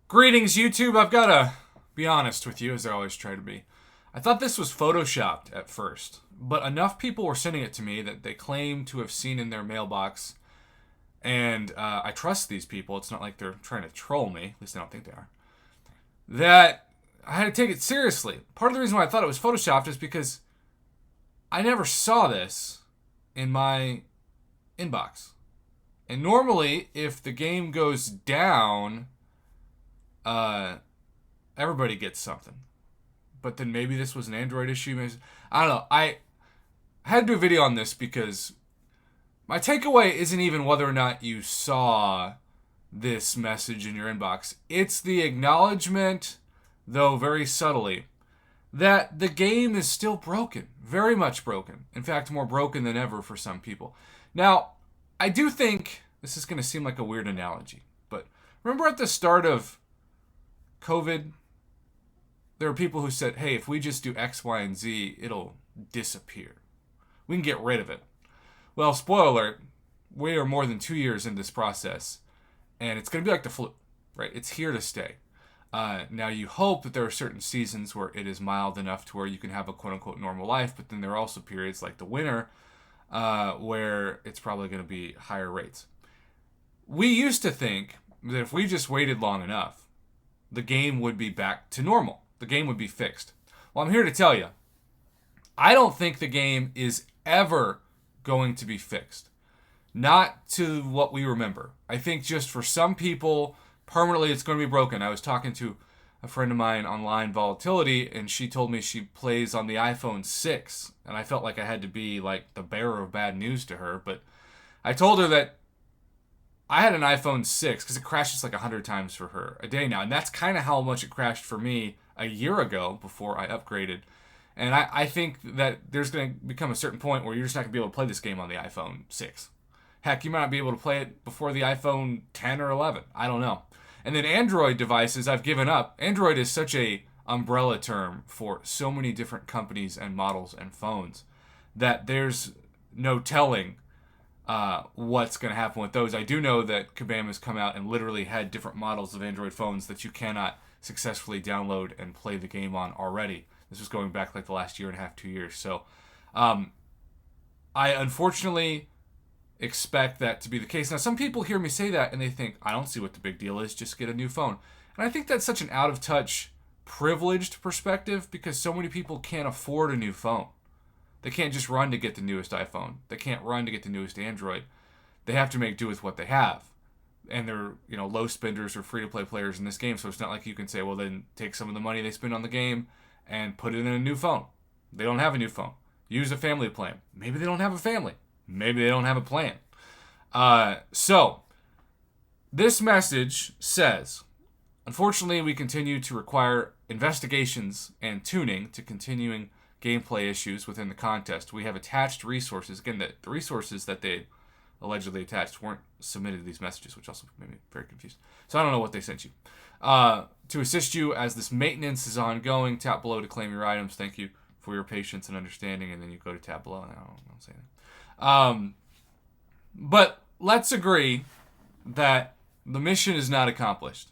Greetings, YouTube. I've got to be honest with you, as I always try to be. I thought this was photoshopped at first, but enough people were sending it to me that they claim to have seen in their mailbox, and I trust these people. It's not like they're trying to troll me. At least I don't think they are. That I had to take it seriously. Part of the reason why I thought it was photoshopped is because I never saw this in my inbox. And normally, if the game goes down, everybody gets something. But then maybe this was an Android issue. I don't know. I had to do a video on this because my takeaway isn't even whether or not you saw this message in your inbox. It's the acknowledgement, though very subtly, that the game is still broken. Very much broken. In fact, more broken than ever for some people. Now, I do think this is going to seem like a weird analogy, but remember at the start of COVID, there were people who said, hey, if we just do X, Y, and Z, it'll disappear. We can get rid of it. Well, spoiler alert, we are more than 2 years in this process, and it's going to be like the flu, right? It's here to stay. Now, you hope that there are certain seasons where it is mild enough to where you can have a quote-unquote normal life, but then there are also periods like the winter where it's probably going to be higher rates. We used to think that if we just waited long enough, the game would be back to normal. The game would be fixed. Well, I'm here to tell you, I don't think the game is ever going to be fixed. Not to what we remember. I think just for some people, permanently it's going to be broken. I was talking to a friend of mine online, Volatility, and she told me she plays on the iPhone 6. And I felt like I had to be like the bearer of bad news to her. But I told her that I had an iPhone 6 because it crashes like 100 times for her a day now. And that's kind of how much it crashed for me a year ago before I upgraded. And I think that there's going to become a certain point where you're just not going to be able to play this game on the iPhone 6. Heck, you might not be able to play it before the iPhone 10 or 11. I don't know. And then Android devices, I've given up. Android is such a umbrella term for so many different companies and models and phones that there's no telling what's going to happen with those. I do know that Kabam has come out and literally had different models of Android phones that you cannot successfully download and play the game on already. This was going back like the last year and a half, 2 years. So I unfortunately expect that to be the case. Now, some people hear me say that and they think, I don't see what the big deal is, just get a new phone. And I think that's such an out-of-touch, privileged perspective because so many people can't afford a new phone. They can't just run to get the newest iPhone. They can't run to get the newest Android. They have to make do with what they have. And they're, low spenders or free-to-play players in this game, so it's not like you can say, well, then take some of the money they spend on the game and put it in a new phone. They don't have a new phone. Use a family plan. Maybe they don't have a family. Maybe they don't have a plan. So, this message says, unfortunately, we continue to require investigations and tuning to continuing gameplay issues within the contest. We have attached resources. Again, the resources that they allegedly attached weren't submitted to these messages, which also made me very confused. So I don't know what they sent you. To assist you as this maintenance is ongoing, tap below to claim your items. Thank you for your patience and understanding. And then you go to tab below. And I don't say that. But let's agree that the mission is not accomplished.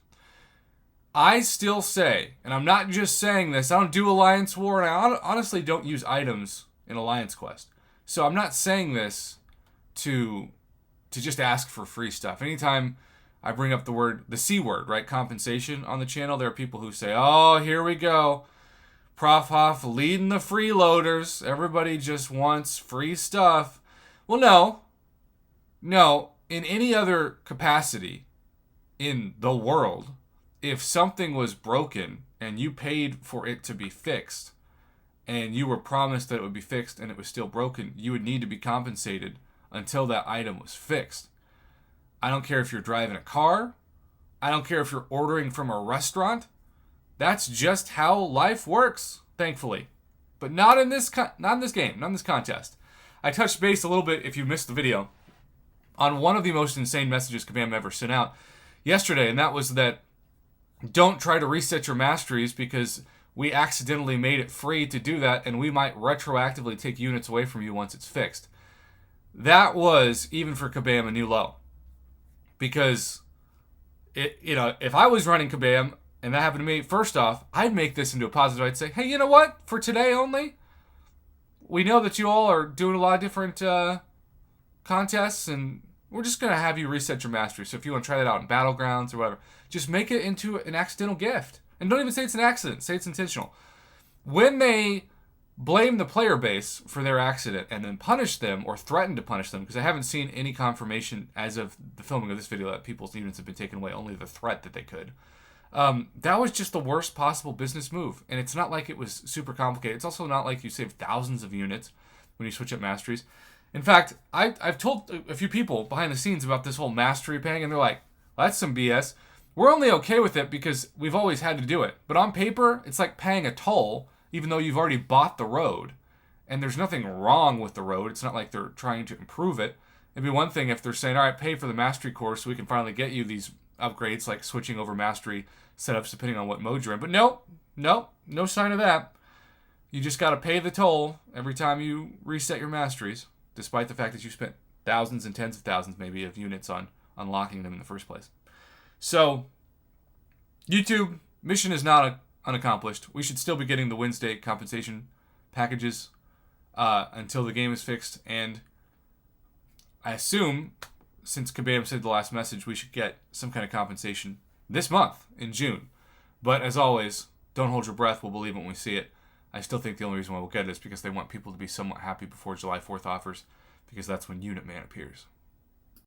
I still say, and I'm not just saying this, I don't do Alliance War, and I honestly don't use items in Alliance Quest. So I'm not saying this to just ask for free stuff. Anytime I bring up the C word, right, compensation on the channel, there are people who say, oh, here we go. Prof Hoff leading the freeloaders. Everybody just wants free stuff. Well, no. In any other capacity in the world, if something was broken and you paid for it to be fixed and you were promised that it would be fixed and it was still broken, you would need to be compensated until that item was fixed. I don't care if you're driving a car. I don't care if you're ordering from a restaurant. That's just how life works, thankfully. But not in this game, not in this contest. I touched base a little bit, if you missed the video, on one of the most insane messages Kabam ever sent out yesterday, and that was that don't try to reset your masteries because we accidentally made it free to do that, and we might retroactively take units away from you once it's fixed. That was, even for Kabam, a new low. Because if I was running Kabam and that happened to me, first off, I'd make this into a positive. I'd say, hey, you know what? For today only, we know that you all are doing a lot of different contests, and we're just going to have you reset your mastery. So if you want to try that out in Battlegrounds or whatever, just make it into an accidental gift. And don't even say it's an accident. Say it's intentional. When they blame the player base for their accident and then punish them or threaten to punish them, because I haven't seen any confirmation as of the filming of this video that people's units have been taken away, only the threat that they could. That was just the worst possible business move. And it's not like it was super complicated. It's also not like you save thousands of units when you switch up masteries. In fact, I've told a few people behind the scenes about this whole mastery paying, and they're like, well, that's some BS. We're only okay with it because we've always had to do it. But on paper, it's like paying a toll, even though you've already bought the road. And there's nothing wrong with the road. It's not like they're trying to improve it. It'd be one thing if they're saying, all right, pay for the mastery course so we can finally get you these upgrades, like switching over mastery setups depending on what mode you're in. But no sign of that. You just got to pay the toll every time you reset your masteries, despite the fact that you spent thousands and tens of thousands maybe of units on unlocking them in the first place. So, YouTube, mission is not unaccomplished. We should still be getting the Wednesday compensation packages until the game is fixed. And I assume, since Kabam said the last message, we should get some kind of compensation this month in June. But as always, don't hold your breath. We'll believe it when we see it. I still think the only reason why we'll get it is because they want people to be somewhat happy before July 4th offers, because that's when Unit Man appears.